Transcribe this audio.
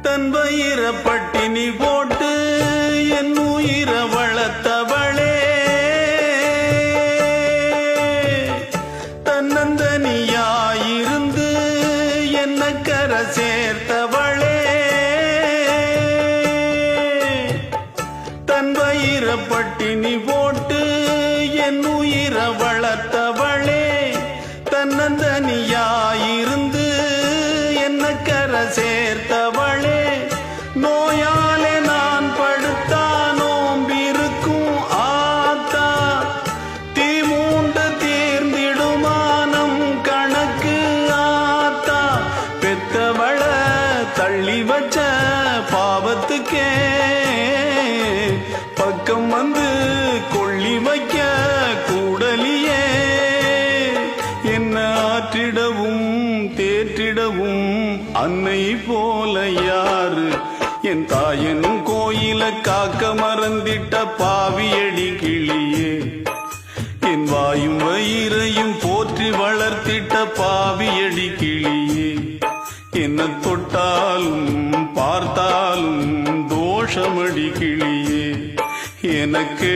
தன் வயிற பட்டினி போட்டு என் உயிர வளர்த்தவளே, தன்னந்தனியாயிருந்து என்ன கரை சேர்த்தவளே, தன் வயிற பட்டினி போட்டு என் உயிர வளர்த்தவளே, தன்னந்தனியாயிருந்து என்ன கரை சேர்த்தவளே, நோயாலே நான் படுத்தா நோம்பிருக்கும் ஆத்தா, தீ மூண்டு தீர்ந்திடுமானம் கணக்கு ஆத்தா, பெத்தவள தள்ளி வச்ச பாவத்துக்கே பக்கம் வந்து கொள்ளி வைக்க கூடலியே, என்ன ஆற்றிடவும் தேற்றிடவும் அன்னை போல யாரு, என் தாயன் கோயில காக்க மறந்திட்ட பாவியடி கிளியே, என் வாயும் வயிறையும் போற்றி வளர்த்திட்ட பாவியடி கிளியே, என்ன தொட்டாலும் பார்த்தாலும் தோஷமடி கிளியே, எனக்கு